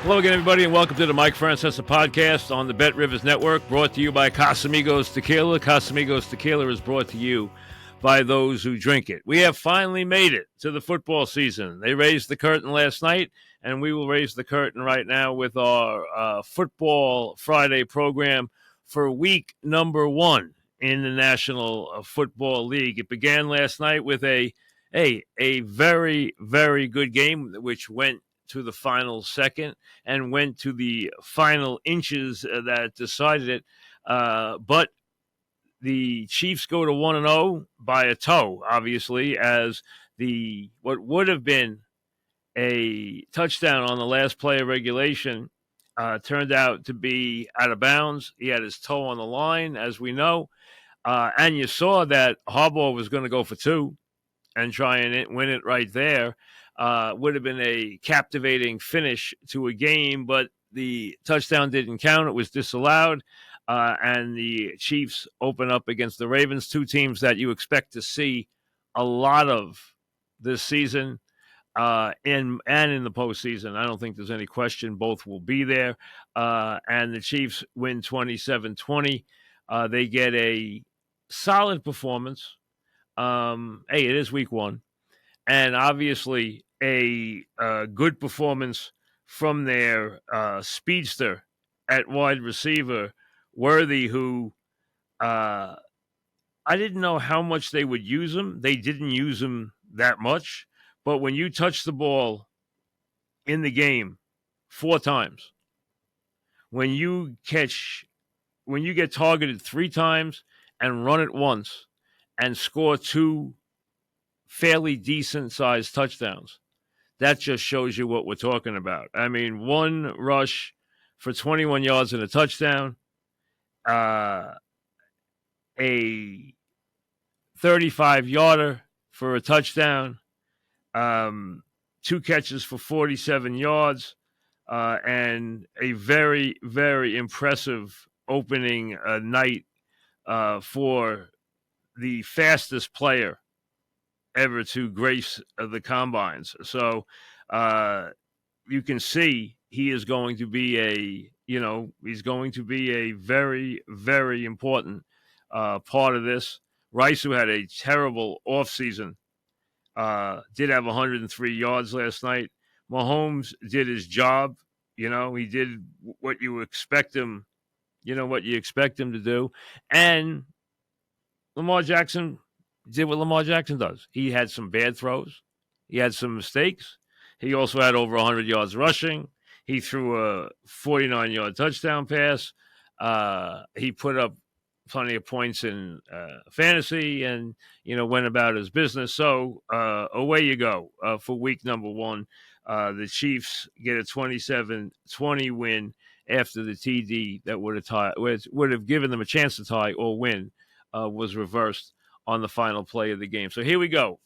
Hello again, everybody, and welcome to the Mike Francesa podcast on the Bet Rivers Network, brought to you by Casamigos Tequila. Casamigos Tequila is brought to you by those who drink it. We have finally made it to the football season. They raised the curtain last night, and we will raise the curtain right now with our Football Friday program for week number 1 in the National Football League. It began last night with a very, very good game, which went to the final second and went to the final inches that decided it. But the Chiefs go to 1-0 by a toe, obviously, as what would have been a touchdown on the last play of regulation turned out to be out of bounds. He had his toe on the line, as we know. And you saw that Harbaugh was going to go for 2 and try and win it right there. Would have been a captivating finish to a game, but the touchdown didn't count. It was disallowed, and the Chiefs open up against the Ravens, 2 teams that you expect to see a lot of this season in the postseason. I don't think there's any question both will be there, and the Chiefs win 27-20. They get a solid performance. Hey, it is week 1. And obviously a good performance from their speedster at wide receiver, Worthy, who I didn't know how much they would use him. They didn't use him that much. But when you touch the ball in the game 4 times, when you get targeted 3 times and run it once and score 2 fairly decent-sized touchdowns, that just shows you what we're talking about. I mean, 1 rush for 21 yards and a touchdown, a 35-yarder for a touchdown, 2 catches for 47 yards, and a very, very impressive opening night for the fastest player ever to grace the combines. So you can see he is going to be he's going to be a very, very important part of this. Rice, who had a terrible offseason, did have 103 yards last night. Mahomes did his job. He did what you expect him, what you expect him to do. And Lamar Jackson did what Lamar Jackson does. He had some bad throws. He had some mistakes. He also had over 100 yards rushing. He threw a 49-yard touchdown pass. He put up plenty of points in fantasy and, went about his business. So away you go for week number 1. The Chiefs get a 27-20 win after the TD that would have given them a chance to tie or win was reversed on the final play of the game. So here we go.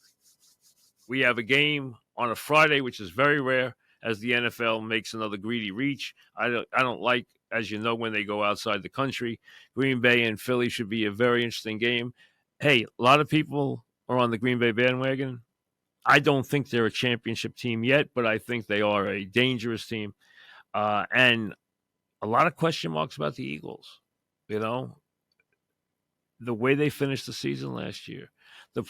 We have a game on a Friday, which is very rare, as the NFL makes another greedy reach. I don't like, as you know, when they go outside the country. Green Bay and Philly should be a very interesting game. Hey, a lot of people are on the Green Bay bandwagon. I don't think they're a championship team yet, but I think they are a dangerous team. And a lot of question marks about the Eagles, the way they finished the season last year, the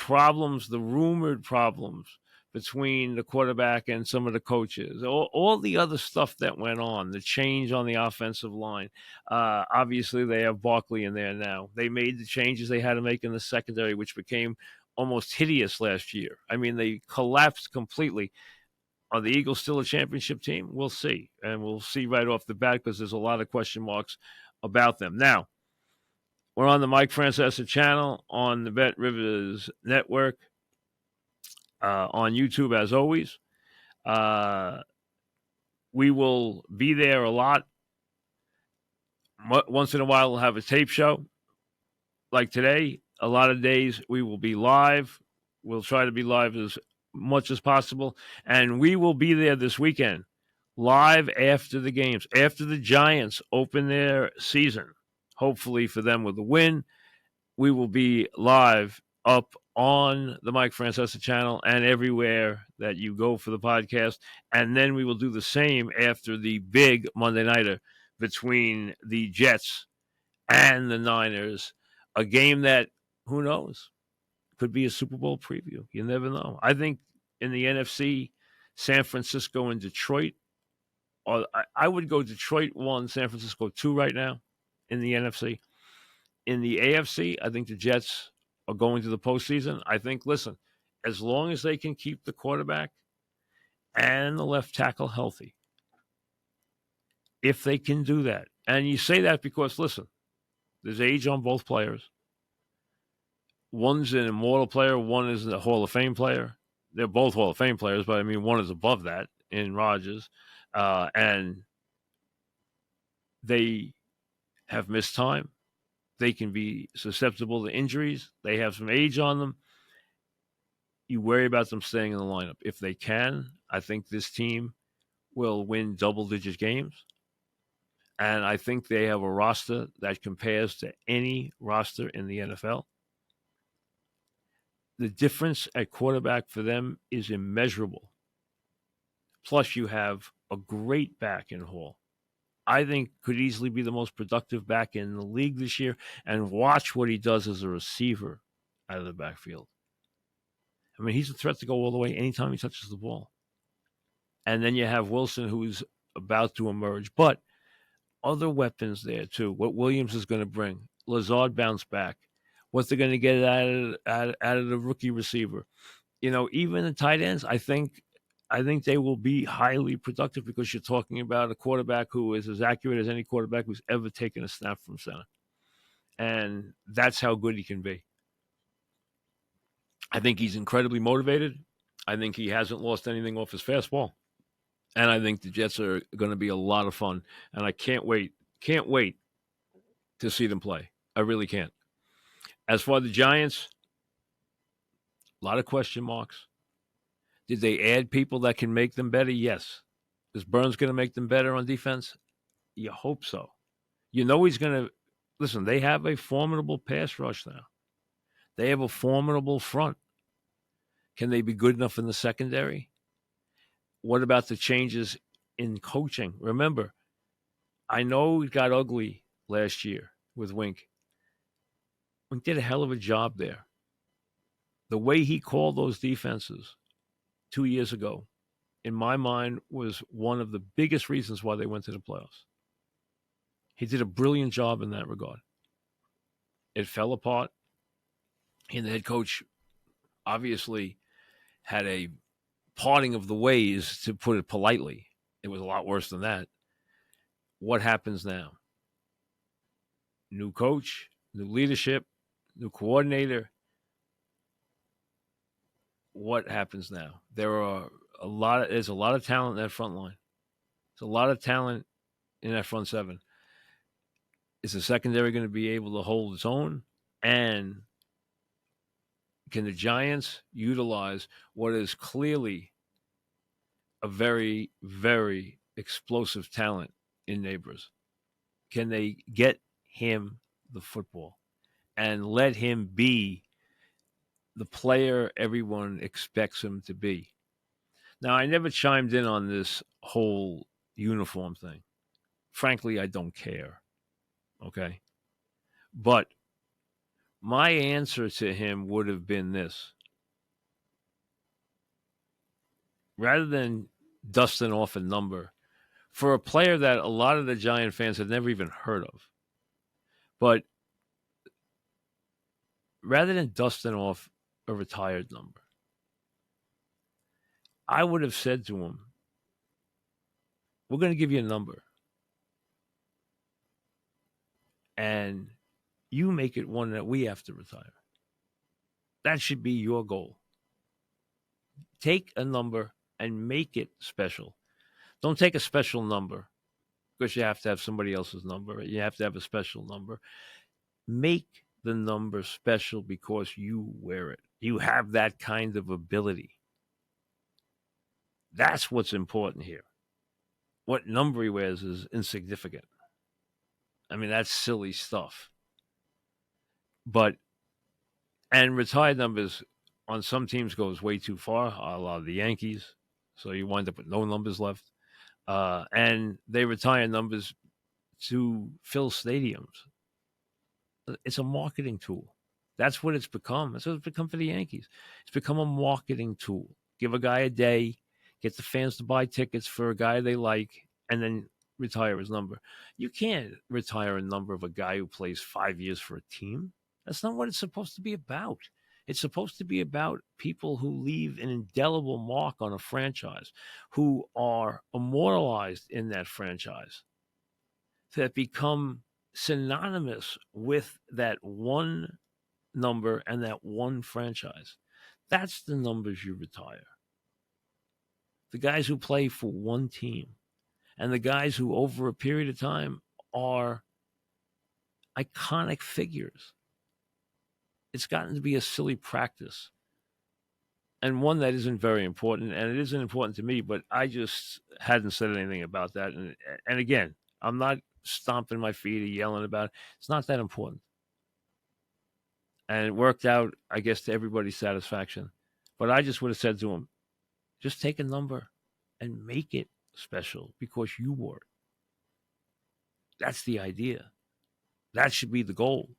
rumored problems between the quarterback and some of the coaches, all the other stuff that went on, the change on the offensive line. Obviously, they have Barkley in there now. They made the changes they had to make in the secondary, which became almost hideous last year. I mean, they collapsed completely. Are the Eagles still a championship team? We'll see. And we'll see right off the bat because there's a lot of question marks about them. Now, we're on the Mike Francesa channel on the Bet Rivers Network, on YouTube, as always. We will be there a lot. Once in a while, we'll have a tape show. Like today, a lot of days we will be live. We'll try to be live as much as possible. And we will be there this weekend, live after the games, after the Giants open their season. Hopefully for them with a win, we will be live up on the Mike Francesa channel and everywhere that you go for the podcast. And then we will do the same after the big Monday nighter between the Jets and the Niners, a game that, who knows, could be a Super Bowl preview. You never know. I think in the NFC, San Francisco and Detroit, or I would go Detroit 1, San Francisco 2 right now in the NFC. In the AFC, I think the Jets are going to the postseason. I think, listen, as long as they can keep the quarterback and the left tackle healthy, if they can do that, and you say that because, listen, there's age on both players. One's an immortal player, one is a Hall of Fame player. They're both Hall of Fame players, but I mean, one is above that in Rodgers. And they have missed time. They can be susceptible to injuries. They have some age on them. You worry about them staying in the lineup. If they can, I think this team will win double-digit games. And I think they have a roster that compares to any roster in the NFL. The difference at quarterback for them is immeasurable. Plus, you have a great back in Hall. I think could easily be the most productive back in the league this year. And watch what he does as a receiver out of the backfield. I mean, he's a threat to go all the way anytime he touches the ball. And then you have Wilson, who's about to emerge. But other weapons there, too. What Williams is going to bring. Lazard bounce back. What they're going to get out of the rookie receiver. You know, even the tight ends, I think they will be highly productive because you're talking about a quarterback who is as accurate as any quarterback who's ever taken a snap from center. And that's how good he can be. I think he's incredibly motivated. I think he hasn't lost anything off his fastball. And I think the Jets are going to be a lot of fun. And I can't wait to see them play. I really can't. As for the Giants, a lot of question marks. Did they add people that can make them better? Yes. Is Burns going to make them better on defense? You hope so. You know he's going to – listen, they have a formidable pass rush now. They have a formidable front. Can they be good enough in the secondary? What about the changes in coaching? Remember, I know it got ugly last year with Wink. Wink did a hell of a job there. The way he called those defenses 2 years ago, in my mind, was one of the biggest reasons why they went to the playoffs. He did a brilliant job in that regard. It fell apart. And the head coach obviously had a parting of the ways, to put it politely. It was a lot worse than that. What happens now? New coach, new leadership, new coordinator. What happens now? There's a lot of talent in that front line. There's a lot of talent in that front seven. Is the secondary going to be able to hold its own? And can the Giants utilize what is clearly a very, very explosive talent in Neighbors? Can they get him the football and let him be the player everyone expects him to be? Now, I never chimed in on this whole uniform thing. Frankly, I don't care. Okay? But my answer to him would have been this. Rather than dusting off a number for a player that a lot of the Giant fans had never even heard of, but rather than dusting off a retired number, I would have said to him, we're going to give you a number, and you make it one that we have to retire. That should be your goal. Take a number and make it special. Don't take a special number because you have to have somebody else's number. You have to have a special number. Make the number special because you wear it. You have that kind of ability. That's what's important here. What number he wears is insignificant. I mean, that's silly stuff. But And retired numbers on some teams goes way too far, a lot of the Yankees. So you wind up with no numbers left. And they retire numbers to fill stadiums. It's a marketing tool. That's what it's become. That's what it's become for the Yankees. It's become a marketing tool. Give a guy a day, get the fans to buy tickets for a guy they like, and then retire his number. You can't retire a number of a guy who plays 5 years for a team. That's not what it's supposed to be about. It's supposed to be about people who leave an indelible mark on a franchise, who are immortalized in that franchise, that become synonymous with that one number and that one franchise. That's the numbers you retire. The guys who play for one team and the guys who, over a period of time, are iconic figures. It's gotten to be a silly practice and one that isn't very important, and it isn't important to me, but I just hadn't said anything about that. And again, I'm not stomping my feet or yelling about it. It's not that important. And it worked out, I guess, to everybody's satisfaction. But I just would have said to him, just take a number and make it special because you were. That's the idea. That should be the goal.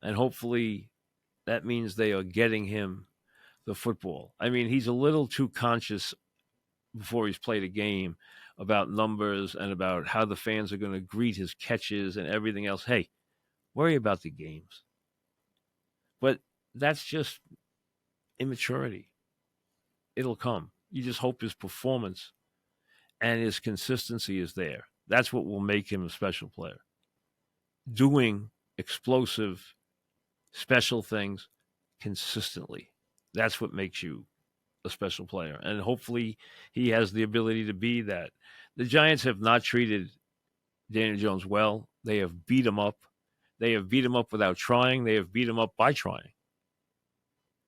And hopefully that means they are getting him the football. I mean, he's a little too conscious before he's played a game about numbers and about how the fans are going to greet his catches and everything else. Hey, worry about the games. But that's just immaturity. It'll come. You just hope his performance and his consistency is there. That's what will make him a special player. Doing explosive, special things consistently. That's what makes you a special player. And hopefully he has the ability to be that. The Giants have not treated Daniel Jones well. They have beat him up. They have beat him up without trying. They have beat him up by trying.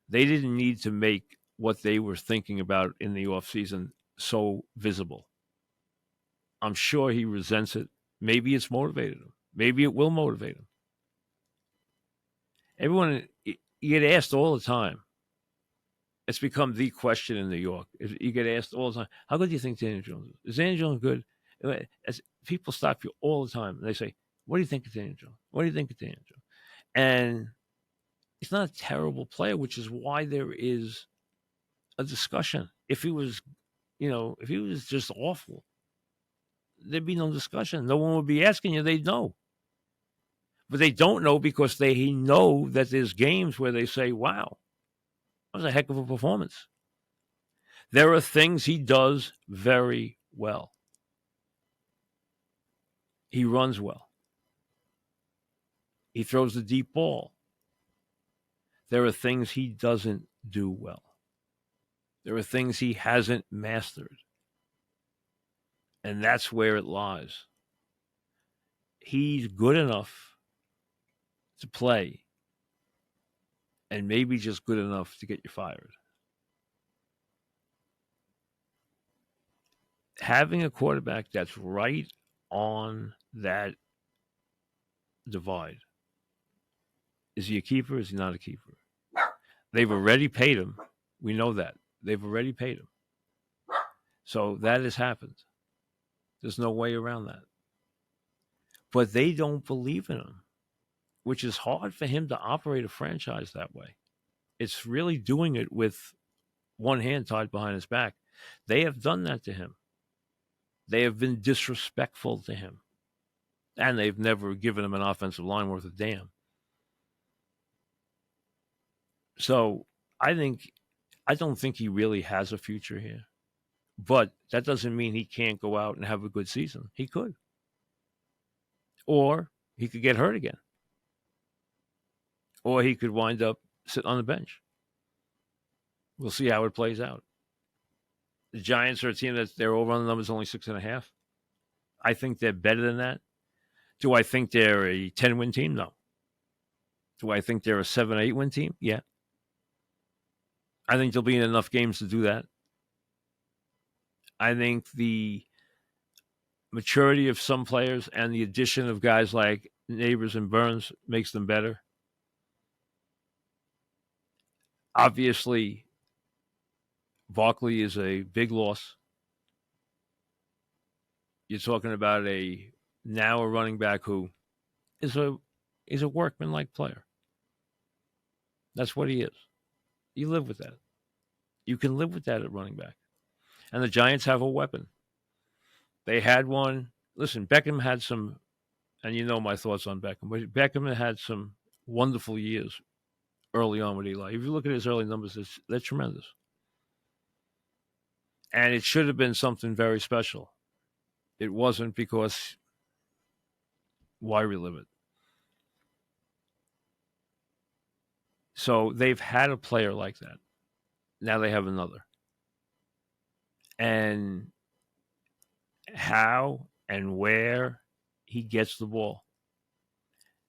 They didn't need to make what they were thinking about in the offseason so visible. I'm sure he resents it. Maybe it's motivated him. Maybe it will motivate him. Everyone, you get asked all the time. It's become the question in New York. You get asked all the time, how good do you think Daniel Jones is? Is Daniel Jones good? As people stop you all the time. And they say, what do you think of Daniel Jones? What do you think of Daniel Jones? And he's not a terrible player, which is why there is a discussion. If he was, if he was just awful, there'd be no discussion. No one would be asking you. They'd know. But they don't know because they know that there's games where they say, wow, that was a heck of a performance. There are things he does very well. He runs well. He throws the deep ball. There are things he doesn't do well. There are things he hasn't mastered. And that's where it lies. He's good enough to play and maybe just good enough to get you fired. Having a quarterback that's right on that divide. Is he a keeper? Is he not a keeper? They've already paid him. We know that. They've already paid him. So that has happened. There's no way around that. But they don't believe in him, which is hard for him to operate a franchise that way. It's really doing it with one hand tied behind his back. They have done that to him. They have been disrespectful to him. And they've never given him an offensive line worth a damn. So I don't think he really has a future here. But that doesn't mean he can't go out and have a good season. He could. Or he could get hurt again. Or he could wind up sitting on the bench. We'll see how it plays out. The Giants are a team that their over-on numbers only 6.5. I think they're better than that. Do I think they're a 10-win team? No. Do I think they're a 7 or 8-win team? Yeah. I think they'll be in enough games to do that. I think the maturity of some players and the addition of guys like Neighbors and Burns makes them better. Obviously, Barkley is a big loss. You're talking about a running back who is a workman-like player. That's what he is. You live with that. You can live with that at running back. And the Giants have a weapon. They had one. Listen, Beckham had some, and you know my thoughts on Beckham, but Beckham had some wonderful years early on with Eli. If you look at his early numbers, they're tremendous. And it should have been something very special. It wasn't, because why relive it? So they've had a player like that. Now they have another. And how and where he gets the ball,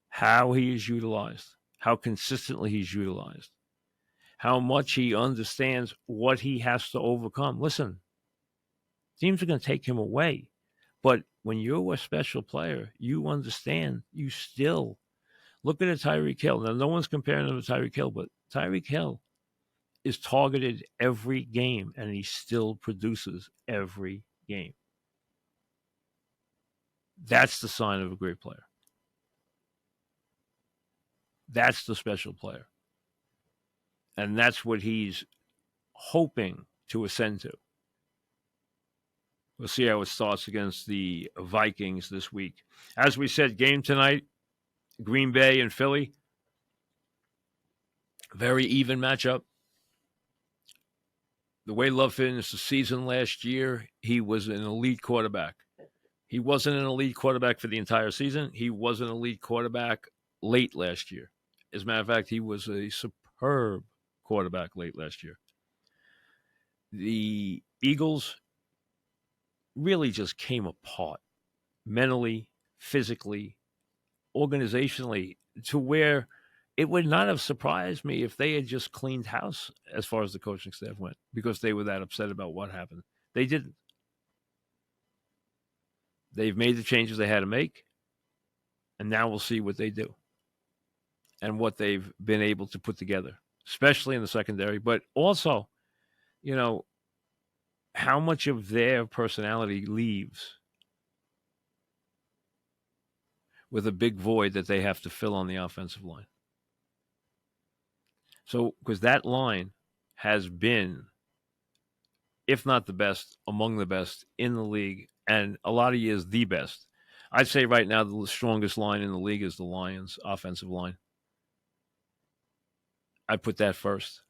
how he is utilized, how consistently he's utilized, how much he understands what he has to overcome. Listen, teams are going to take him away. But when you're a special player, you understand, you still look at a Tyreek Hill. Now, no one's comparing him to Tyreek Hill, but Tyreek Hill is targeted every game, and he still produces every game. That's the sign of a great player. That's the special player. And that's what he's hoping to ascend to. We'll see how it starts against the Vikings this week. As we said, game tonight, Green Bay and Philly. Very even matchup. The way Love finished the season last year, he was an elite quarterback. He wasn't an elite quarterback for the entire season. He was an elite quarterback late last year. As a matter of fact, he was a superb quarterback late last year. The Eagles really just came apart mentally, physically, organizationally, to where it would not have surprised me if they had just cleaned house as far as the coaching staff went, because they were that upset about what happened. They didn't. They've made the changes they had to make, and now we'll see what they do and what they've been able to put together, especially in the secondary, but also, how much of their personality leaves with a big void that they have to fill on the offensive line. So, because that line has been, if not the best, among the best in the league, and a lot of years the best. I'd say right now the strongest line in the league is the Lions' offensive line. I'd put that first.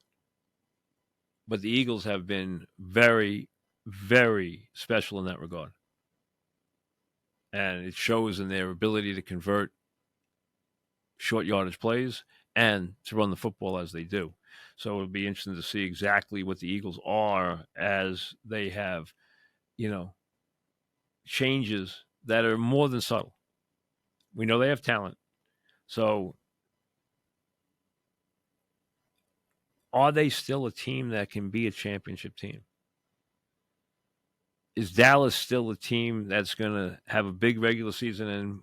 But the Eagles have been very, very special in that regard. And it shows in their ability to convert short yardage plays and to run the football as they do. So it'll be interesting to see exactly what the Eagles are as they have, changes that are more than subtle. We know they have talent. So are they still a team that can be a championship team? Is Dallas still a team that's going to have a big regular season and,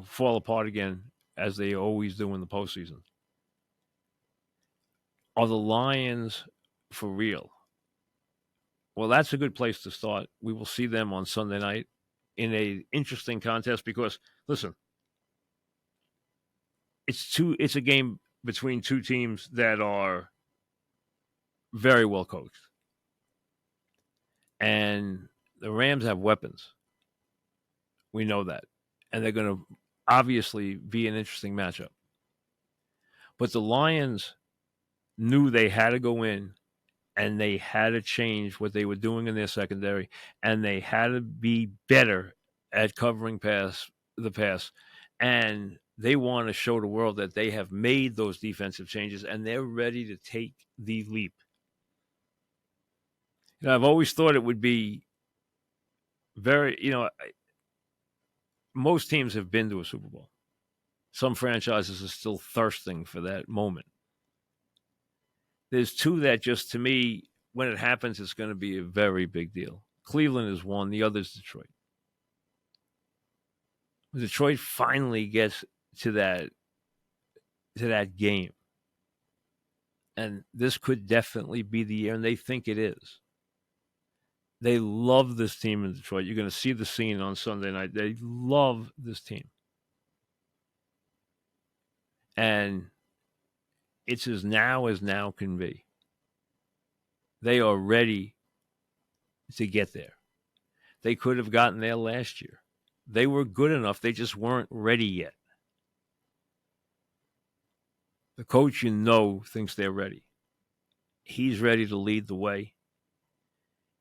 fall apart again as they always do in the postseason? Are the Lions for real? Well, that's a good place to start. We will see them on Sunday night in an interesting contest because, listen, it's a game between two teams that are very well coached. And the Rams have weapons. We know that. And they're going to obviously be an interesting matchup. But the Lions knew they had to go in and they had to change what they were doing in their secondary, and they had to be better at covering the pass. And they want to show the world that they have made those defensive changes and they're ready to take the leap. I've always thought it would be very, most teams have been to a Super Bowl. Some franchises are still thirsting for that moment. There's two that just, to me, when it happens, it's going to be a very big deal. Cleveland is one. The other is Detroit. Detroit finally gets to that game. And this could definitely be the year, and they think it is. They love this team in Detroit. You're going to see the scene on Sunday night. They love this team. And it's as now can be. They are ready to get there. They could have gotten there last year. They were good enough. They just weren't ready yet. The coach, thinks they're ready. He's ready to lead the way.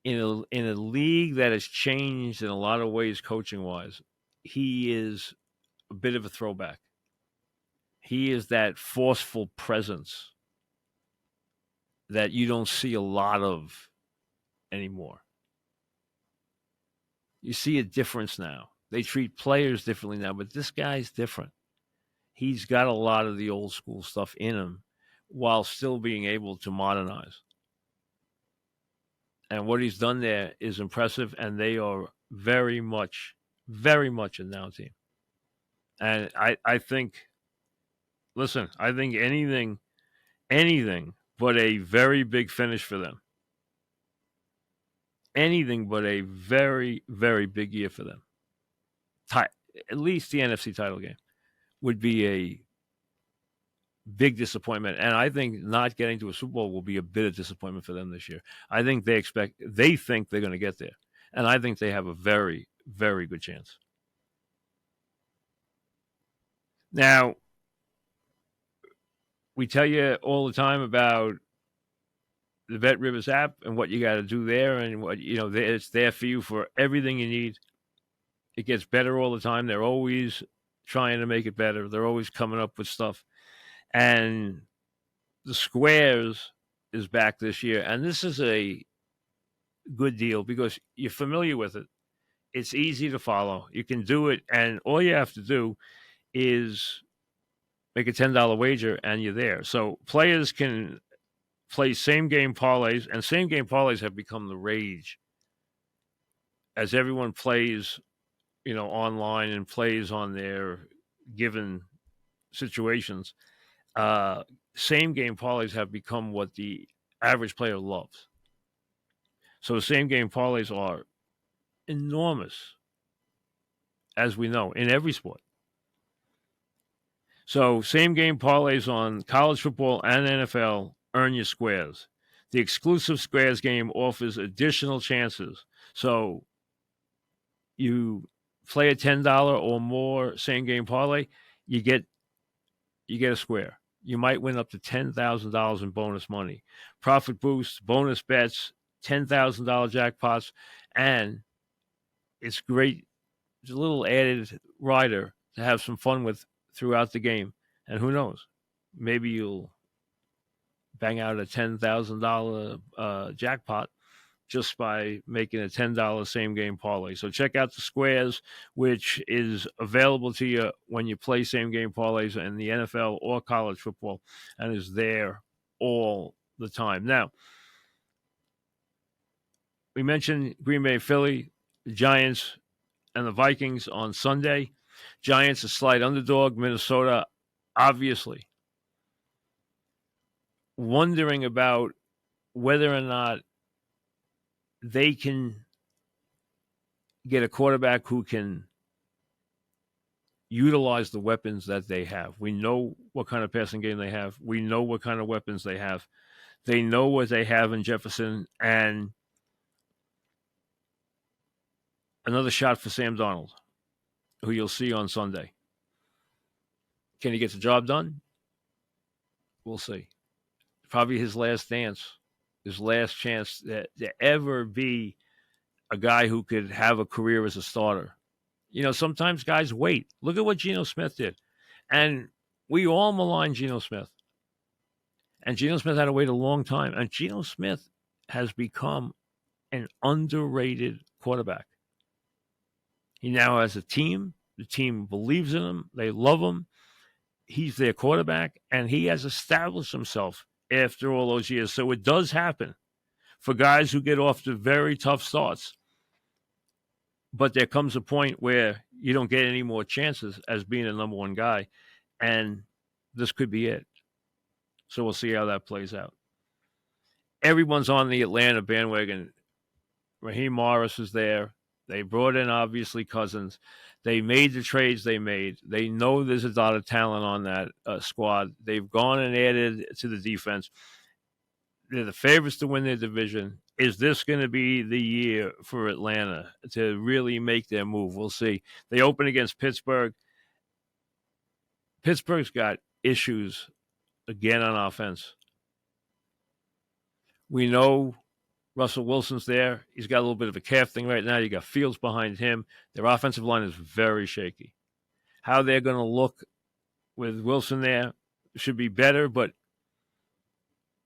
In a league that has changed in a lot of ways coaching-wise, he is a bit of a throwback. He is that forceful presence that you don't see a lot of anymore. You see a difference now. They treat players differently now, but this guy's different. He's got a lot of the old school stuff in him while still being able to modernize. And what he's done there is impressive, and they are very much a now team. And I think, listen, I think anything but a very big finish for them. Anything but a very, very big year for them. At least the NFC title game would be a big disappointment. And I think not getting to a Super Bowl will be a bit of disappointment for them this year. I think they think they're going to get there. And I think they have a very, very good chance. Now, we tell you all the time about the Bet Rivers app and what you got to do there, and what it's there for you for everything you need. It gets better all the time. They're always trying to make it better. They're always coming up with stuff. And the Squares is back this year, and this is a good deal because you're familiar with it. It's easy to follow. You can do it, and all you have to do is make a $10 wager, and you're there. So players can play same-game parlays, and same-game parlays have become the rage as everyone plays, online and plays on their given situations. Same-game parlays have become what the average player loves. So same-game parlays are enormous, as we know, in every sport. So same-game parlays on college football and NFL earn you squares. The exclusive Squares game offers additional chances. So you play a $10 or more same-game parlay, you get a square. You might win up to $10,000 in bonus money. Profit boosts, bonus bets, $10,000 jackpots, and it's great. It's a little added rider to have some fun with throughout the game. And who knows? Maybe you'll bang out a $10,000 jackpot just by making a $10 same-game parlay. So check out the Squares, which is available to you when you play same-game parlays in the NFL or college football, and is there all the time. Now, we mentioned Green Bay, Philly, the Giants, and the Vikings on Sunday. Giants a slight underdog. Minnesota, obviously, wondering about whether or not they can get a quarterback who can utilize the weapons that they have. We know what kind of passing game they have. We know what kind of weapons they have. They know what they have in Jefferson, and another shot for Sam Darnold, who you'll see on Sunday. Can he get the job done? We'll see. Probably his last dance, his last chance to ever be a guy who could have a career as a starter. Sometimes guys wait. Look at what Geno Smith did. And we all malign Geno Smith. And Geno Smith had to wait a long time. And Geno Smith has become an underrated quarterback. He now has a team. The team believes in him. They love him. He's their quarterback, and he has established himself after all those years. So it does happen for guys who get off to very tough starts. But there comes a point where you don't get any more chances as being a number one guy, and this could be it. So we'll see how that plays out. Everyone's on the Atlanta bandwagon. Raheem Morris is there. They brought in, obviously, Cousins. They made the trades they made. They know there's a lot of talent on that squad. They've gone and added to the defense. They're the favorites to win their division. Is this going to be the year for Atlanta to really make their move? We'll see. They open against Pittsburgh. Pittsburgh's got issues again on offense. We know Russell Wilson's there. He's got a little bit of a calf thing right now. You got Fields behind him. Their offensive line is very shaky. How they're going to look with Wilson there should be better, but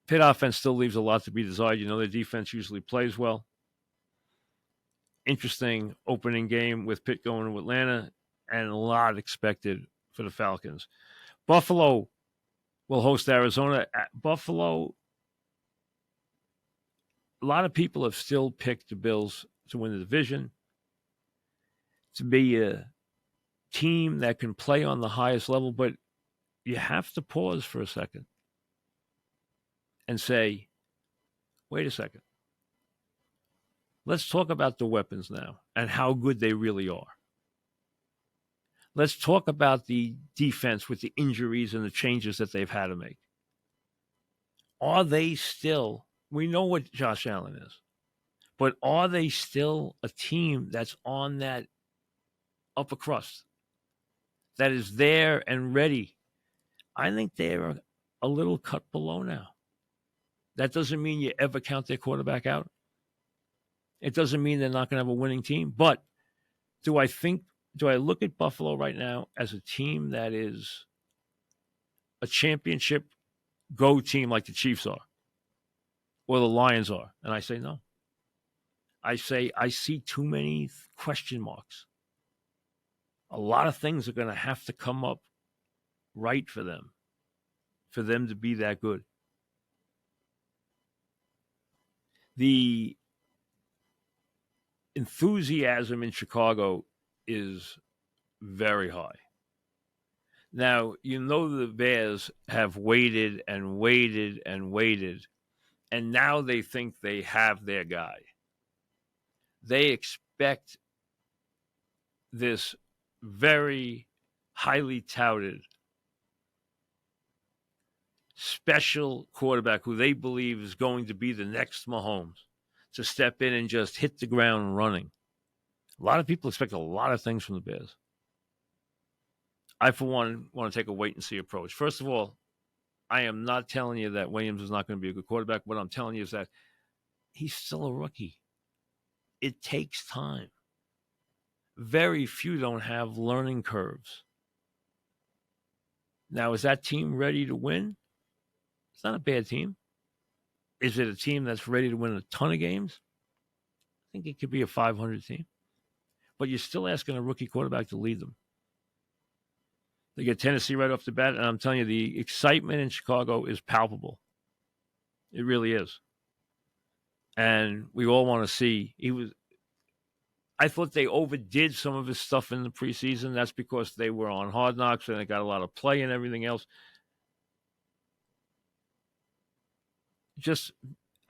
Pitt offense still leaves a lot to be desired. You know, their defense usually plays well. Interesting opening game with Pitt going to Atlanta, and a lot expected for the Falcons. Buffalo will host Arizona. At Buffalo, a lot of people have still picked the Bills to win the division, to be a team that can play on the highest level, but you have to pause for a second and say, wait a second. Let's talk about the weapons now and how good they really are. Let's talk about the defense with the injuries and the changes that they've had to make. Are they still, we know what Josh Allen is, but are they still a team that's on that upper crust, that is there and ready? I think they're a little cut below now. That doesn't mean you ever count their quarterback out. It doesn't mean they're not going to have a winning team. But do I look at Buffalo right now as a team that is a championship go team like the Chiefs are or the Lions are? And I say no. I say I see too many question marks. A lot of things are going to have to come up right for them to be that good. The enthusiasm in Chicago is very high. Now, you know the Bears have waited and waited and waited, and now they think they have their guy. They expect this very highly touted special quarterback who they believe is going to be the next Mahomes to step in and just hit the ground running. A lot of people expect a lot of things from the Bears. I, for one, want to take a wait-and-see approach. First of all, I am not telling you that Williams is not going to be a good quarterback. What I'm telling you is that he's still a rookie. It takes time. Very few don't have learning curves. Now, is that team ready to win? It's not a bad team. Is it a team that's ready to win a ton of games? I think it could be a 500 team. But you're still asking a rookie quarterback to lead them. They get Tennessee right off the bat, and I'm telling you, the excitement in Chicago is palpable. It really is. And we all want to see. I thought they overdid some of his stuff in the preseason. That's because they were on Hard Knocks and they got a lot of play and everything else.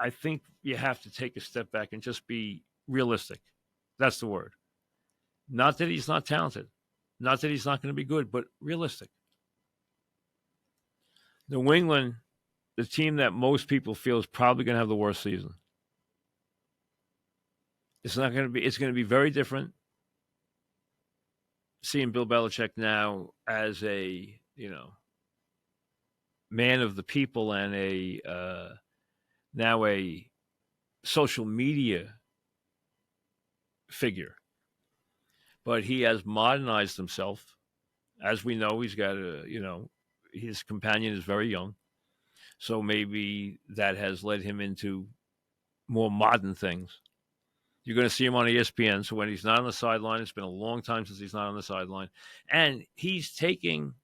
I think you have to take a step back and just be realistic. That's the word. Not that he's not talented. Not that he's not going to be good, but realistic. New England, the team that most people feel is probably going to have the worst season. It's going to be very different seeing Bill Belichick now as a, man of the people and now a social media figure. But he has modernized himself. As we know, he's got his companion is very young. So maybe that has led him into more modern things. You're going to see him on ESPN. So when he's not on the sideline, it's been a long time since he's not on the sideline. And he's taking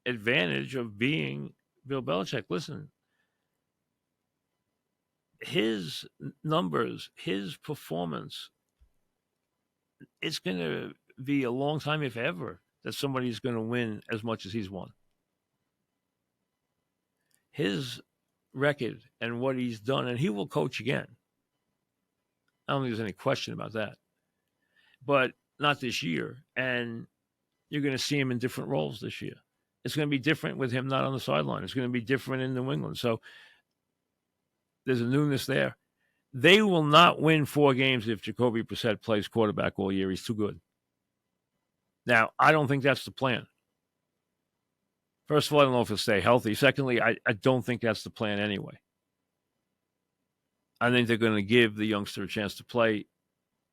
advantage of being Bill Belichick. Listen, his numbers, his performance, it's going to be a long time, if ever, that somebody's going to win as much as he's won. his record and what he's done, and he will coach again. I don't think there's any question about that. But not this year. And you're going to see him in different roles this year. It's going to be different with him not on the sideline. It's going to be different in New England. So there's a newness there. They will not win 4 games if Jacoby Brissett plays quarterback all year. He's too good. Now, I don't think that's the plan. First of all, I don't know if he'll stay healthy. Secondly, I don't think that's the plan anyway. I think they're going to give the youngster a chance to play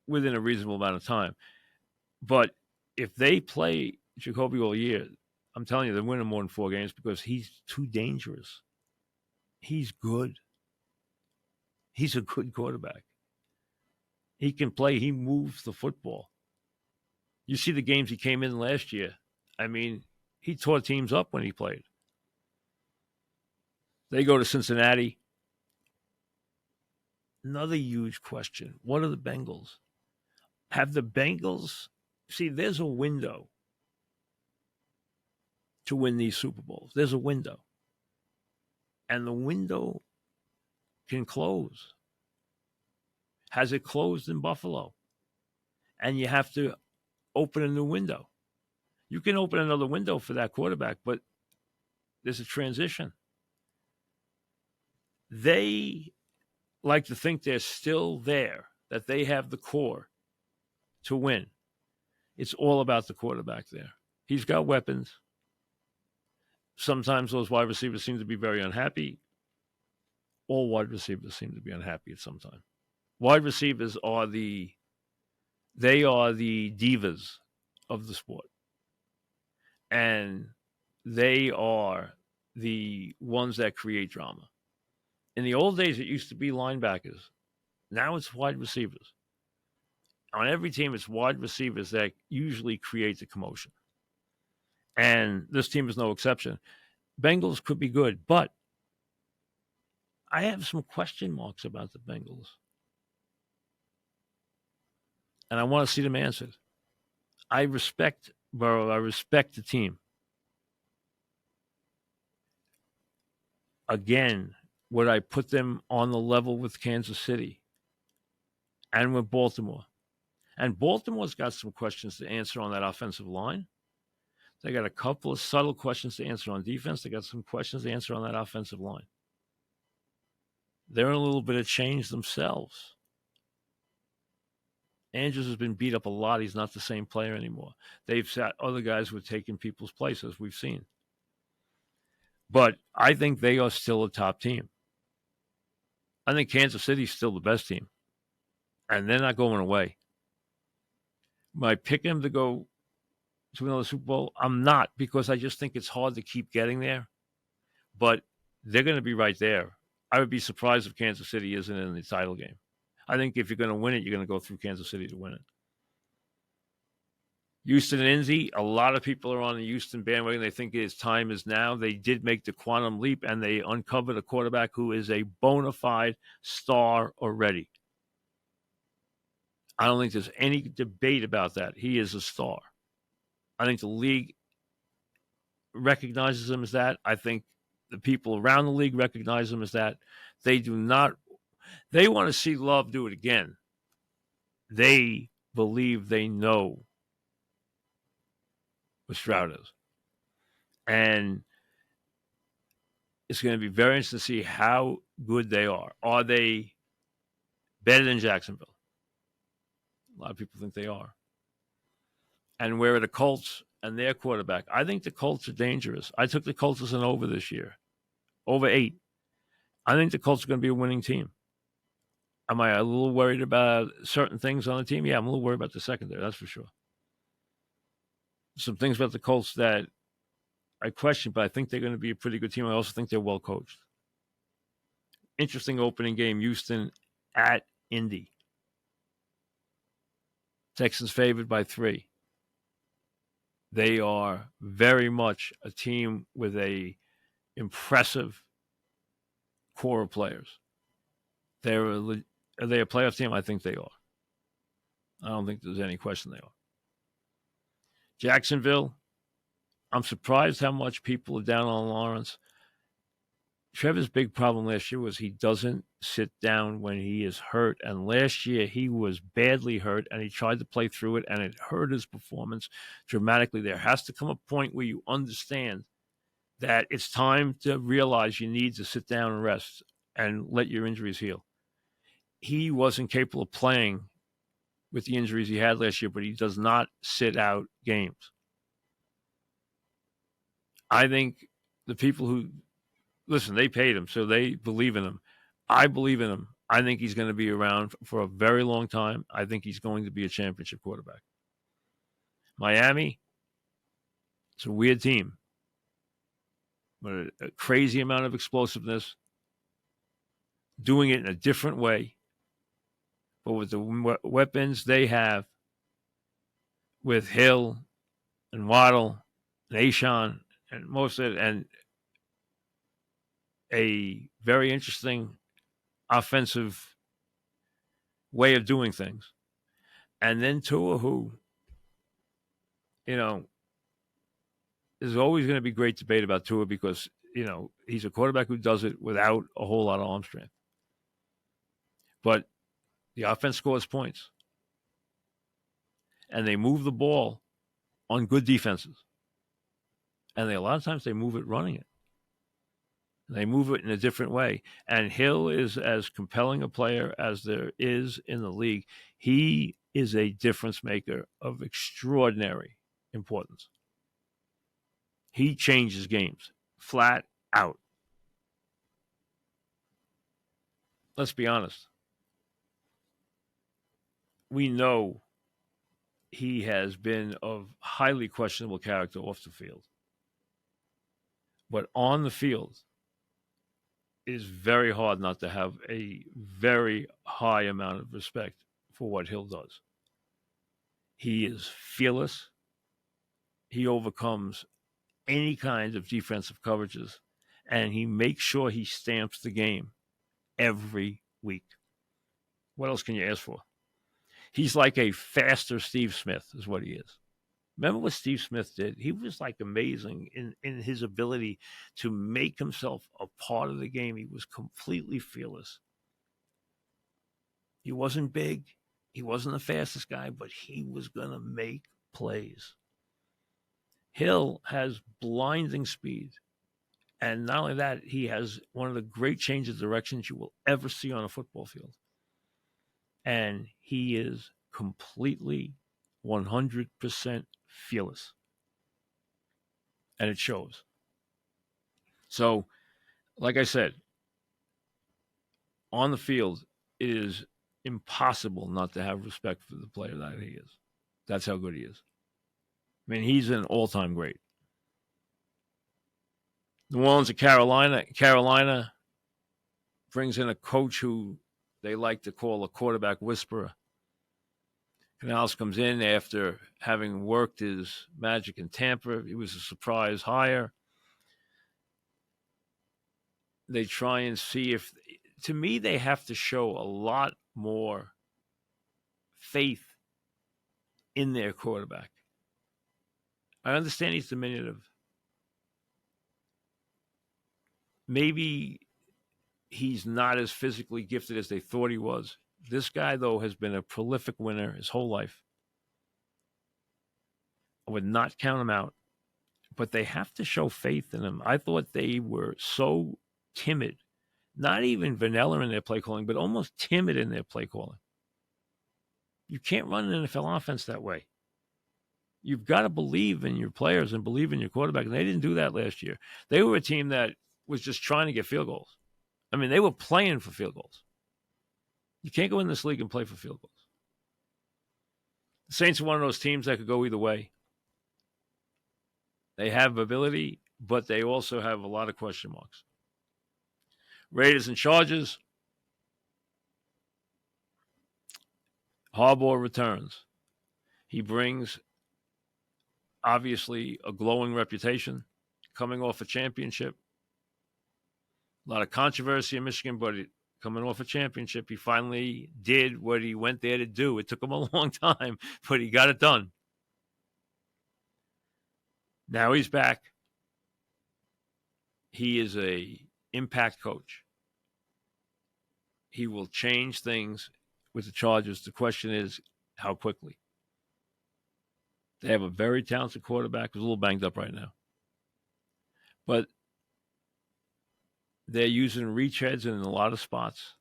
within a reasonable amount of time. But if they play Jacoby all year, I'm telling you, they're winning more than 4 games because he's too dangerous. He's good. He's a good quarterback. He can play. He moves the football. You see the games he came in last year. I mean, he tore teams up when he played. They go to Cincinnati. Another huge question. What are the Bengals? Have the Bengals... See, there's a window to win these Super Bowls. There's a window. And the window can close. Has it closed in Buffalo? And you have to open a new window. You can open another window for that quarterback, but there's a transition. They like to think they're still there, that they have the core to win. It's all about the quarterback there. He's got weapons. Sometimes those wide receivers seem to be very unhappy. All wide receivers seem to be unhappy at some time. Wide receivers are the divas of the sport. And they are the ones that create drama. In the old days, it used to be linebackers. Now it's wide receivers. On every team, it's wide receivers that usually create the commotion. And this team is no exception. Bengals could be good, but I have some question marks about the Bengals. And I want to see them answered. I respect Burrow. I respect the team. Again, would I put them on the level with Kansas City and with Baltimore? And Baltimore's got some questions to answer on that offensive line. They got a couple of subtle questions to answer on defense. They got some questions to answer on that offensive line. They're in a little bit of change themselves. Andrews has been beat up a lot. He's not the same player anymore. They've sat other guys who are taking people's places, we've seen. But I think they are still a top team. I think Kansas City's still the best team. And they're not going away. Am I picking them to go to another Super Bowl? I'm not, because I just think it's hard to keep getting there. But they're going to be right there. I would be surprised if Kansas City isn't in the title game. I think if you're going to win it, you're going to go through Kansas City to win it. Houston and Indy, a lot of people are on the Houston bandwagon. They think his time is now. They did make the quantum leap, and they uncovered a quarterback who is a bona fide star already. I don't think there's any debate about that. He is a star. I think the league recognizes him as that. I think the people around the league recognize him as that. They do not. They want to see Love do it again. They believe they know what Stroud is. And it's going to be very interesting to see how good they are. Are they better than Jacksonville? A lot of people think they are. And where are the Colts and their quarterback? I think the Colts are dangerous. I took the Colts as an over this year. Over 8. I think the Colts are going to be a winning team. Am I a little worried about certain things on the team? Yeah, I'm a little worried about the secondary, that's for sure. Some things about the Colts that I question, but I think they're going to be a pretty good team. I also think they're well coached. Interesting opening game, Houston at Indy. Texans favored by 3. They are very much a team with a impressive core of players. Are they a playoff team? I think they are. I don't think there's any question they are. Jacksonville, I'm surprised how much people are down on Lawrence. Trevor's big problem last year was he doesn't sit down when he is hurt. And last year he was badly hurt and he tried to play through it and it hurt his performance dramatically. There has to come a point where you understand that it's time to realize you need to sit down and rest and let your injuries heal. He wasn't capable of playing with the injuries he had last year, but he does not sit out games. I think the people who listen, they paid him, so they believe in him. I believe in him. I think he's going to be around for a very long time. I think he's going to be a championship quarterback. Miami, it's a weird team, but a crazy amount of explosiveness, doing it in a different way. But with the weapons they have, with Hill and Waddle and Ashawn and most of it, and a very interesting offensive way of doing things. And then Tua, who, there's always going to be great debate about Tua because, he's a quarterback who does it without a whole lot of arm strength. But the offense scores points. And they move the ball on good defenses. And a lot of times they move it running it. They move it in a different way. And Hill is as compelling a player as there is in the league. He is a difference maker of extraordinary importance. He changes games flat out. Let's be honest. We know he has been of highly questionable character off the field. But on the field, it is very hard not to have a very high amount of respect for what Hill does. He is fearless. He overcomes any kind of defensive coverages, and he makes sure he stamps the game every week. What else can you ask for? He's like a faster Steve Smith is what he is. Remember what Steve Smith did? He was like amazing in his ability to make himself a part of the game. He was completely fearless. He wasn't big. He wasn't the fastest guy, but he was going to make plays. Hill has blinding speed. And not only that, he has one of the great change of directions you will ever see on a football field. And he is completely 100% fearless. And it shows. So, like I said, on the field, it is impossible not to have respect for the player that he is. That's how good he is. I mean, he's an all-time great. New Orleans to Carolina. Carolina brings in a coach who they like to call a quarterback whisperer. Canales comes in after having worked his magic in Tampa. He was a surprise hire. They try and see if, to me, they have to show a lot more faith in their quarterback. I understand he's diminutive. Maybe he's not as physically gifted as they thought he was. This guy, though, has been a prolific winner his whole life. I would not count him out, but they have to show faith in him. I thought they were so timid, not even vanilla in their play calling, but almost timid in their play calling. You can't run an NFL offense that way. You've got to believe in your players and believe in your quarterback, and they didn't do that last year. They were a team that was just trying to get field goals. I mean, they were playing for field goals. You can't go in this league and play for field goals. The Saints are one of those teams that could go either way. They have ability, but they also have a lot of question marks. Raiders and Chargers. Harbaugh returns. He brings, obviously, a glowing reputation, coming off a championship. A lot of controversy in Michigan, but coming off a championship, he finally did what he went there to do. It took him a long time, but he got it done. Now he's back. He is a impact coach. He will change things with the Chargers. The question is, how quickly? They have a very talented quarterback who's a little banged up right now. But they're using reach heads in a lot of spots.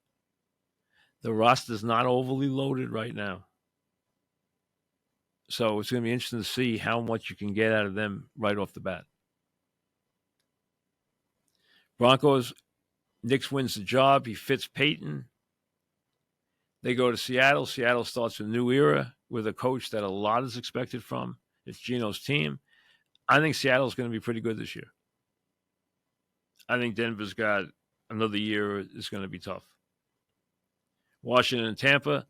The roster's not overly loaded right now. So it's going to be interesting to see how much you can get out of them right off the bat. Broncos, Nix wins the job. He fits Peyton. They go to Seattle. Seattle starts a new era with a coach that a lot is expected from. It's Geno's team. I think Seattle's going to be pretty good this year. I think Denver's got another year. It's going to be tough. Washington and Tampa,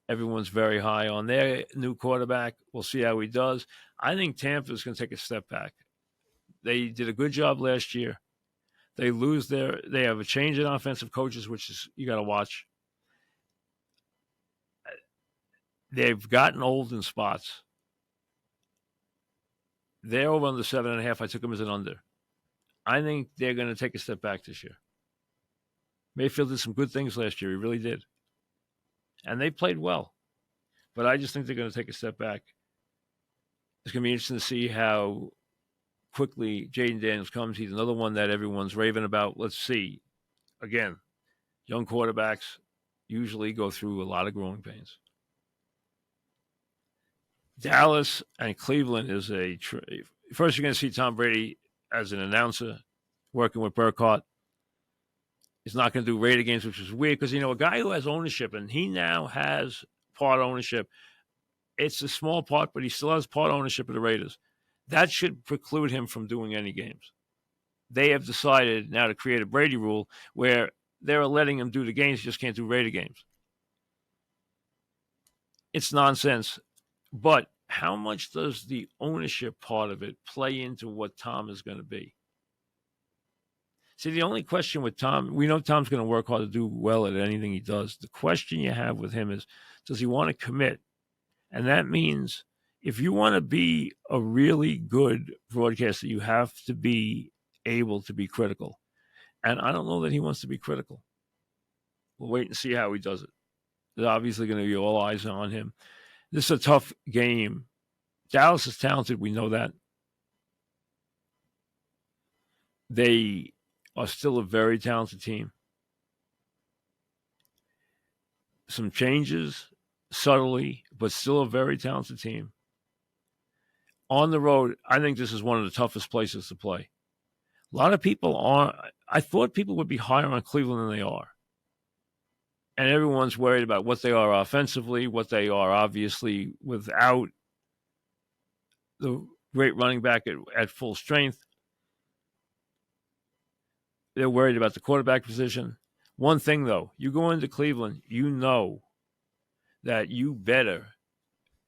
everyone's very high on their new quarterback. We'll see how he does. I think Tampa's going to take a step back. They did a good job last year. They have a change in offensive coaches, which is you got to watch. They've gotten old in spots. They're over under 7.5. I took them as an under. I think they're going to take a step back this year. Mayfield did some good things last year. He really did. And they played well. But I just think they're going to take a step back. It's going to be interesting to see how quickly Jaden Daniels comes. He's another one that everyone's raving about. Let's see. Again, young quarterbacks usually go through a lot of growing pains. Dallas and Cleveland is first you're going to see Tom Brady as an announcer working with Burkhardt. He's not going to do Raider games, which is weird because, a guy who has ownership, and he now has part ownership. It's a small part, but he still has part ownership of the Raiders. That should preclude him from doing any games. They have decided now to create a Brady rule where they're letting him do the games, he just can't do Raider games. It's nonsense. But how much does the ownership part of it play into what Tom is going to be? See, the only question with Tom, we know Tom's going to work hard to do well at anything he does. The question you have with him is, does he want to commit? And that means if you want to be a really good broadcaster, you have to be able to be critical. And I don't know that he wants to be critical. We'll wait and see how he does it. There's obviously going to be all eyes on him. This is a tough game. Dallas is talented. We know that. They are still a very talented team. Some changes, subtly, but still a very talented team. On the road, I think this is one of the toughest places to play. A lot of people I thought people would be higher on Cleveland than they are. And everyone's worried about what they are offensively, what they are obviously without the great running back at full strength. They're worried about the quarterback position. One thing, though, you go into Cleveland, you know that you better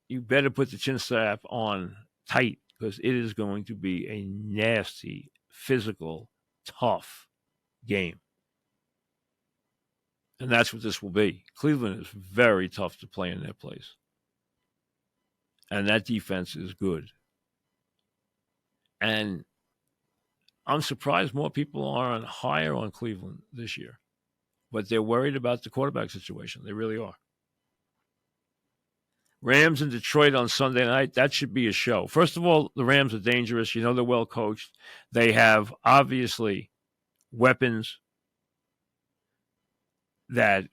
put the chin strap on tight because it is going to be a nasty, physical, tough game. And that's what this will be. Cleveland is very tough to play in their place. And that defense is good. And I'm surprised more people aren't higher on Cleveland this year. But they're worried about the quarterback situation. They really are. Rams in Detroit on Sunday night. That should be a show. First of all, the Rams are dangerous. They're well coached. They have, obviously, weapons that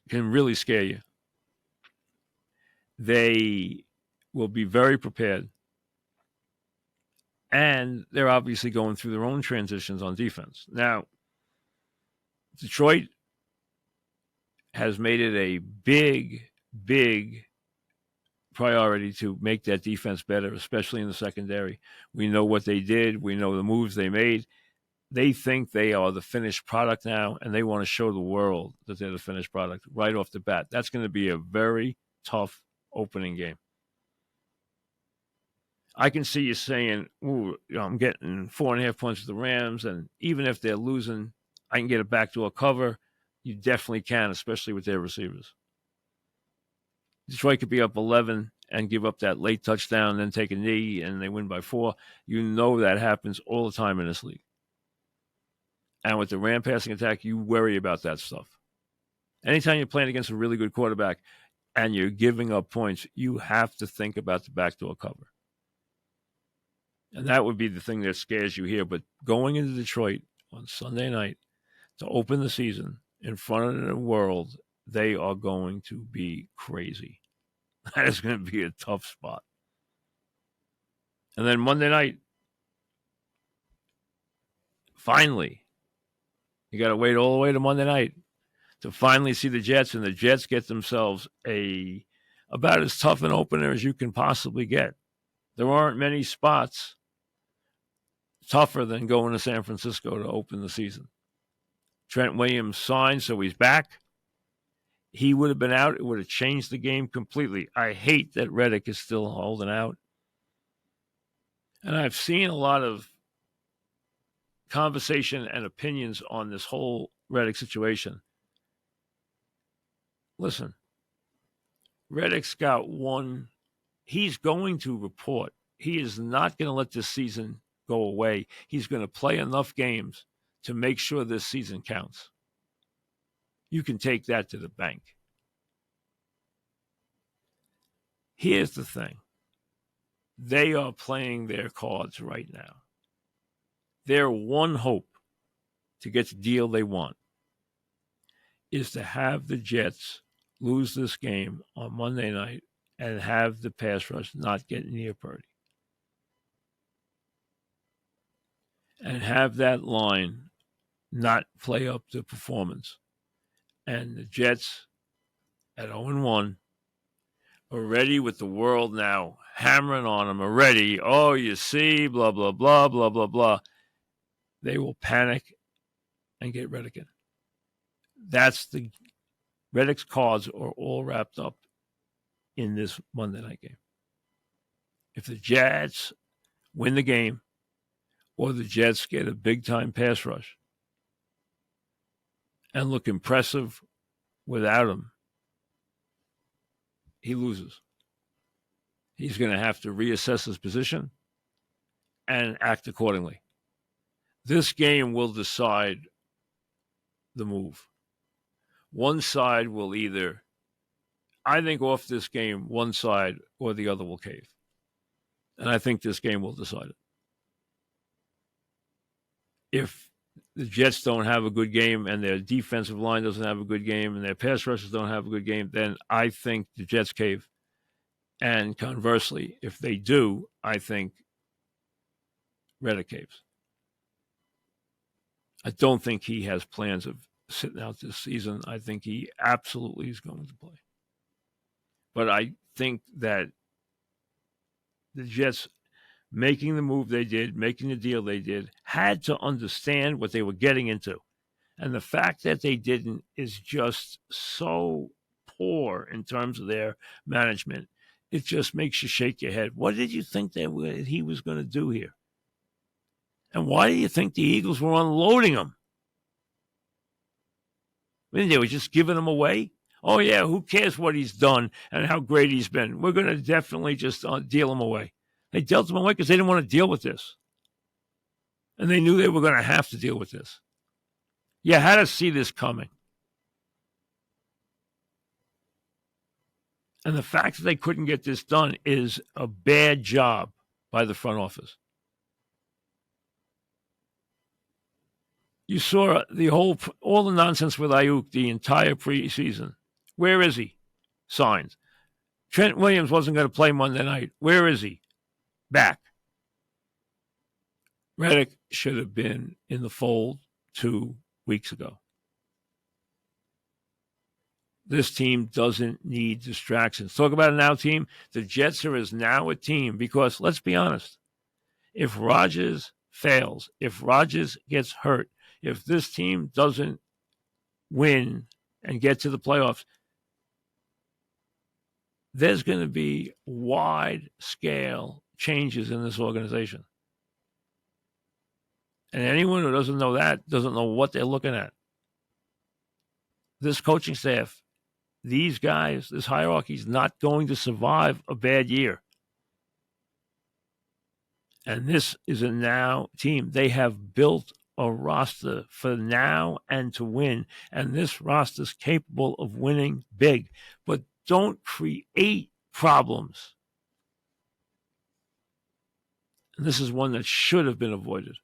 can really scare you. They will be very prepared. And they're obviously going through their own transitions on defense. Now, Detroit has made it a big, big priority to make that defense better, especially in the secondary. We know what they did. We know the moves they made. They think they are the finished product now, and they want to show the world that they're the finished product right off the bat. That's going to be a very tough opening game. I can see you saying, ooh, I'm getting 4.5 points with the Rams, and even if they're losing, I can get a backdoor cover. You definitely can, especially with their receivers. Detroit could be up 11 and give up that late touchdown, then take a knee, and they win by 4. You know that happens all the time in this league. And with the ram passing attack, you worry about that stuff. Anytime you're playing against a really good quarterback and you're giving up points, you have to think about the backdoor cover. And that would be the thing that scares you here. But going into Detroit on Sunday night to open the season in front of the world, they are going to be crazy. That is going to be a tough spot. And then Monday night, finally, you got to wait all the way to Monday night to finally see the Jets, and the Jets get themselves about as tough an opener as you can possibly get. There aren't many spots tougher than going to San Francisco to open the season. Trent Williams signed, so he's back. He would have been out. It would have changed the game completely. I hate that Reddick is still holding out. And I've seen a lot of conversation and opinions on this whole Reddick situation. Listen, Reddick's got one. He's going to report. He is not going to let this season go away. He's going to play enough games to make sure this season counts. You can take that to the bank. Here's the thing. They are playing their cards right now. Their one hope to get the deal they want is to have the Jets lose this game on Monday night and have the pass rush not get near Purdy. And have that line not play up to performance. And the Jets at 0-1 already with the world now hammering on them already. Oh, you see, blah, blah, blah, blah, blah, blah. They will panic and get Reddick in. Reddick's cards are all wrapped up in this Monday night game. If the Jets win the game or the Jets get a big-time pass rush and look impressive without him, he loses. He's going to have to reassess his position and act accordingly. This game will decide the move. One side will either, I think off this game, one side or the other will cave. And I think this game will decide it. If the Jets don't have a good game and their defensive line doesn't have a good game and their pass rushers don't have a good game, then I think the Jets cave. And conversely, if they do, I think Reddick caves. I don't think he has plans of sitting out this season. I think he absolutely is going to play. But I think that the Jets making the move they did, making the deal they did, had to understand what they were getting into. And the fact that they didn't is just so poor in terms of their management. It just makes you shake your head. What did you think he was going to do here? And why do you think the Eagles were unloading him? I mean, they were just giving him away? Oh, yeah, who cares what he's done and how great he's been? We're going to definitely just deal him away. They dealt him away because they didn't want to deal with this. And they knew they were going to have to deal with this. You had to see this coming. And the fact that they couldn't get this done is a bad job by the front office. You saw all the nonsense with Ayuk the entire preseason. Where is he? Signed. Trent Williams wasn't going to play Monday night. Where is he? Back. Reddick should have been in the fold 2 weeks ago. This team doesn't need distractions. Talk about a now team. The Jets are as now a team because, let's be honest, if Rodgers fails, if Rodgers gets hurt, if this team doesn't win and get to the playoffs, there's going to be wide-scale changes in this organization. And anyone who doesn't know that doesn't know what they're looking at. This coaching staff, these guys, this hierarchy is not going to survive a bad year. And this is a now team. They have built a roster for now and to win. And this roster is capable of winning big. But don't create problems. And this is one that should have been avoided.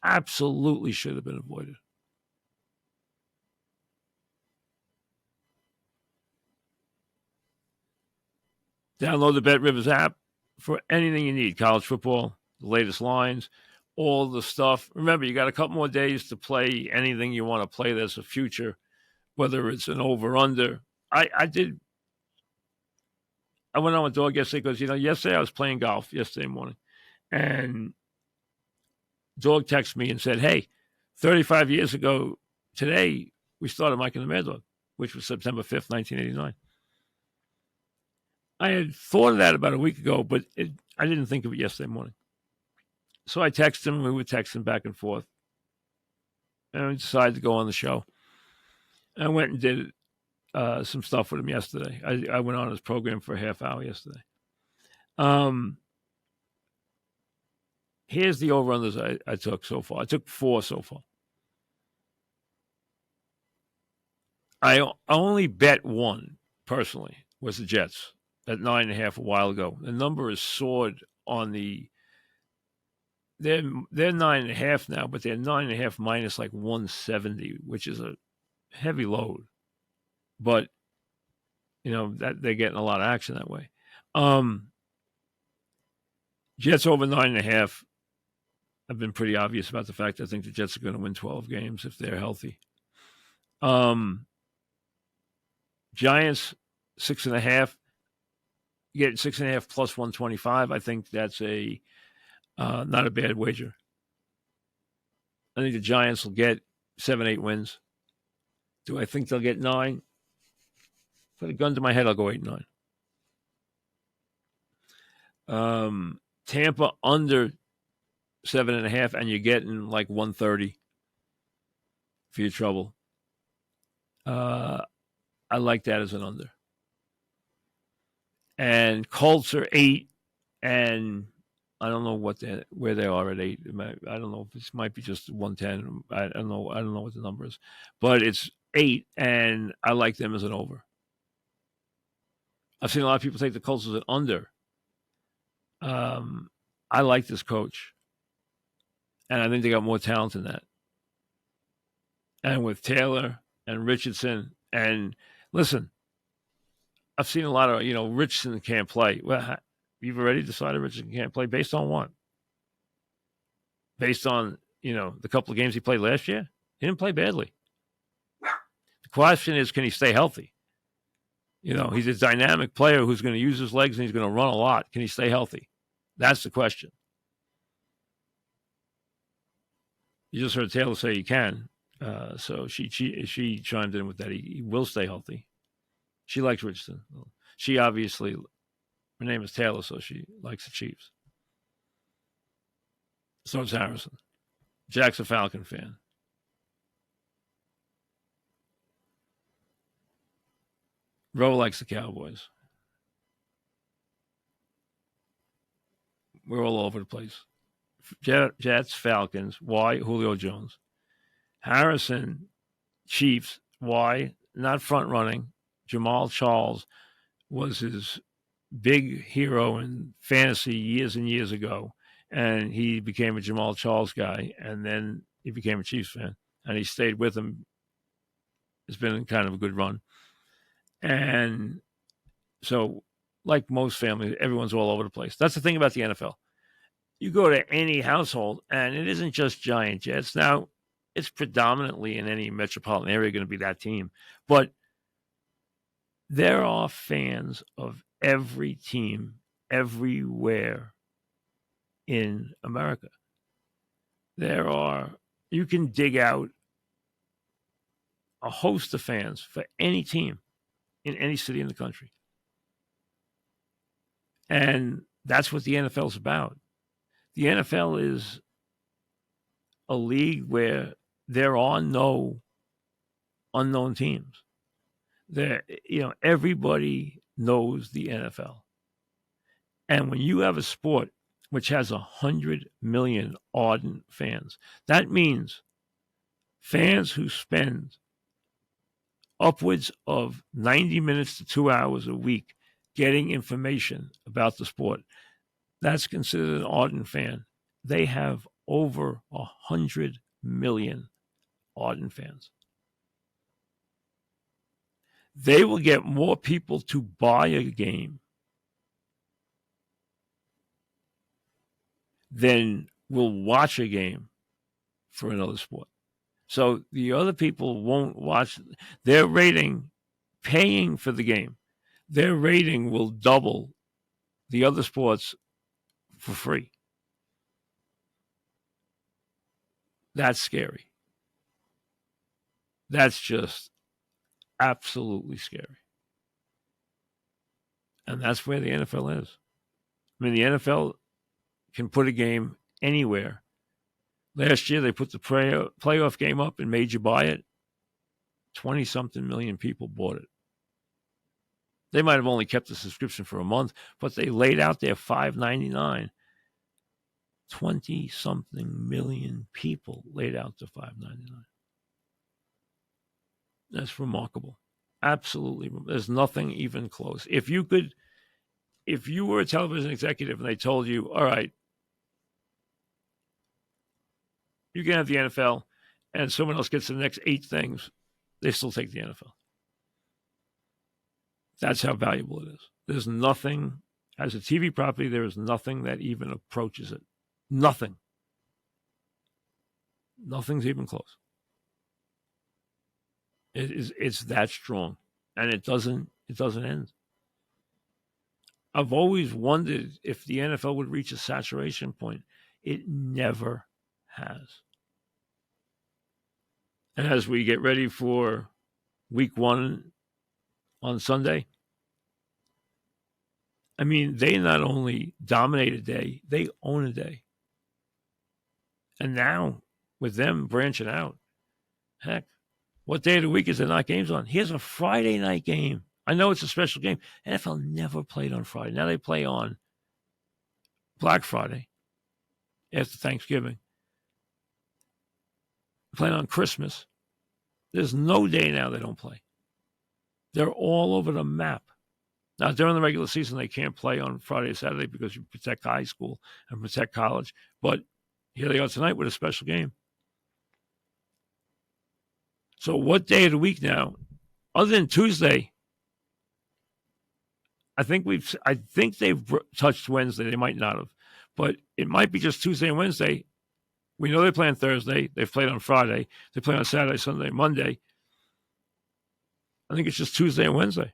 Absolutely should have been avoided. Download the Bet Rivers app for anything you need. College football, the latest lines, all the stuff. Remember, you got a couple more days to play anything you want to play that's a future, whether it's an over-under. I went on with Dog yesterday because, yesterday I was playing golf yesterday morning. And Dog texted me and said, hey, 35 years ago today, we started Mike and the Mad Dog, which was September 5th, 1989. I had thought of that about a week ago, but I didn't think of it yesterday morning. So I texted him. We were texting back and forth. And I decided to go on the show. I went and did some stuff with him yesterday. I went on his program for a half hour yesterday. Here's the over-unders I took so far. I took 4 so far. I only bet one, personally, was the Jets at 9.5 a while ago. The number is soared on they're 9.5 now, but they're 9.5 minus like 170, which is a heavy load. But, that they're getting a lot of action that way. Jets over 9.5. I've been pretty obvious about the fact I think the Jets are going to win 12 games if they're healthy. Giants 6.5. You get 6.5 plus 125. I think that's not a bad wager. I think the Giants will get 7-8 wins. Do I think they'll get 9? Put a gun to my head, I'll go 8-9. Tampa under 7.5, and you're getting like 130 for your trouble. I like that as an under. And Colts are 8, and I don't know where they are at 8. I don't know if this might be just 110. I don't know what the number is, but it's 8, and I like them as an over. I've seen a lot of people take the Colts as an under. I like this coach, and I think they got more talent than that. And with Taylor and Richardson, and listen, I've seen a lot of, Richardson can't play. Well, you've already decided Richardson can't play based on what? Based on, the couple of games he played last year? He didn't play badly. The question is, can he stay healthy? He's a dynamic player who's going to use his legs and he's going to run a lot. Can he stay healthy? That's the question. You just heard Taylor say he can. So she chimed in with that. He will stay healthy. She likes Richardson. She obviously, her name is Taylor, so she likes the Chiefs. So is Harrison. Jack's a Falcon fan. Ro likes the Cowboys. We're all over the place. Jets, Falcons. Why? Julio Jones. Harrison, Chiefs. Why? Not front running. Jamal Charles was his big hero in fantasy years and years ago, and he became a Jamal Charles guy, and then he became a Chiefs fan, and he stayed with him. It's been kind of a good run. And so, like most families, everyone's all over the place. That's the thing about the NFL. You go to any household, and it isn't just Giant Jets. Now, it's predominantly in any metropolitan area going to be that team. But there are fans of every team everywhere in America. You can dig out a host of fans for any team in any city in the country. And that's what the NFL is about. The NFL is a league where there are no unknown teams. Everybody knows the NFL. And when you have a sport which has 100 million ardent fans. That means fans who spend upwards of 90 minutes to 2 hours a week getting information about the sport. That's considered an ardent fan. They have over 100 million ardent fans. They will get more people to buy a game than will watch a game for another sport. So the other people won't watch. Their rating, paying for the game, their rating will double the other sports for free. That's scary. That's just absolutely scary. And that's where the NFL is. I mean, the NFL can put a game anywhere. Last year, they put the playoff game up and made you buy it. 20-something million people bought it. They might have only kept the subscription for a month, but they laid out there $5.99. 20-something million people laid out the $5.99. That's remarkable. Absolutely. There's nothing even close. If you were a television executive and they told you, all right, you can have the NFL and someone else gets the next 8 things, they still take the NFL. That's how valuable it is. There's nothing, as a TV property, there is nothing that even approaches it. Nothing. Nothing's even close. It's that strong. And it doesn't end. I've always wondered if the NFL would reach a saturation point. It never has. And as we get ready for week 1 on Sunday, I mean, they not only dominate a day, they own a day. And now, with them branching out, heck, what day of the week is there not games on? Here's a Friday night game. I know it's a special game. NFL never played on Friday. Now they play on Black Friday after Thanksgiving. Playing on Christmas. There's no day now they don't play. They're all over the map. Now, during the regular season, they can't play on Friday or Saturday because you protect high school and protect college. But here they are tonight with a special game. So what day of the week now, other than Tuesday, I think they've touched Wednesday. They might not have. But it might be just Tuesday and Wednesday. We know they play on Thursday. They've played on Friday. They play on Saturday, Sunday, Monday. I think it's just Tuesday and Wednesday.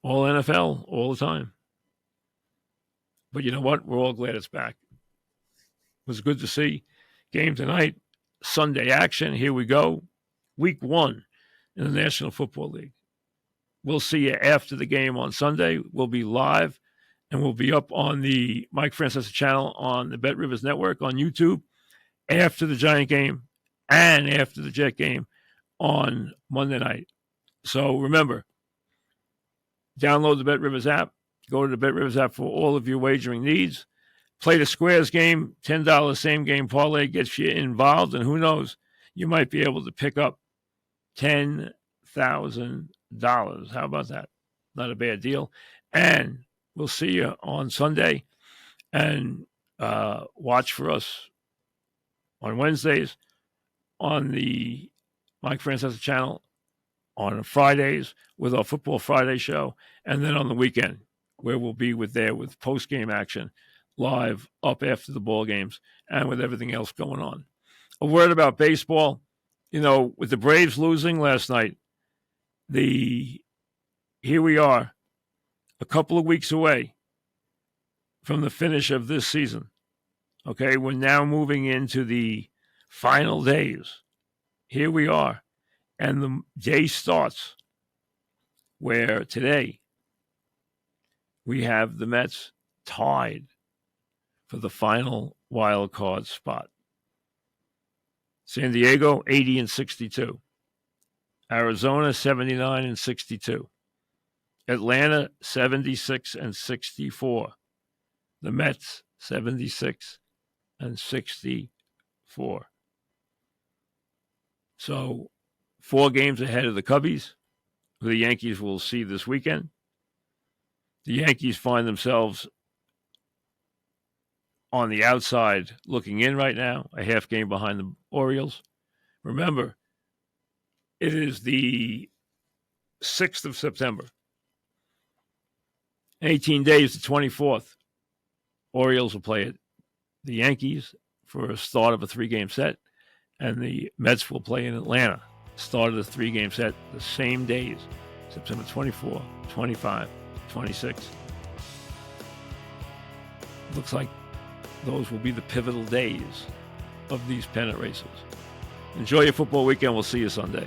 All NFL, all the time. But you know what? We're all glad it's back. It was good to see. Game tonight, Sunday action. Here we go. Week 1 in the National Football League. We'll see you after the game on Sunday. We'll be live, and we'll be up on the Mike Francesa channel on the Bet Rivers Network on YouTube after the Giant game and after the Jet game on Monday night. So remember, download the Bet Rivers app. Go to the Bet Rivers app for all of your wagering needs. Play the Squares game. $10 same game parlay gets you involved. And who knows, you might be able to pick up $10,000. How about that? Not a bad deal. And we'll see you on Sunday. And watch for us on Wednesdays on the Mike Francesa channel, on Fridays with our Football Friday show, and then on the weekend where we'll be with post-game action live up after the ball games and with everything else going on. A word about baseball. You know, with the Braves losing last night, here we are a couple of weeks away from the finish of this season. Okay, we're now moving into the final days. Here we are. And the day starts where today we have the Mets tied for the final wild card spot. San Diego, 80-62. Arizona, 79-62. Atlanta 76-64. The Mets 76-64. So 4 games ahead of the Cubbies, who the Yankees will see this weekend. The Yankees find themselves on the outside looking in right now, a half game behind the Orioles. Remember, it is the 6th of September. 18 days to 24th. Orioles will play the Yankees for a start of a 3-game set, and the Mets will play in Atlanta, start of the 3-game set the same days, September 24, 25, 26. Looks like those will be the pivotal days of these pennant races. Enjoy your football weekend. We'll see you Sunday.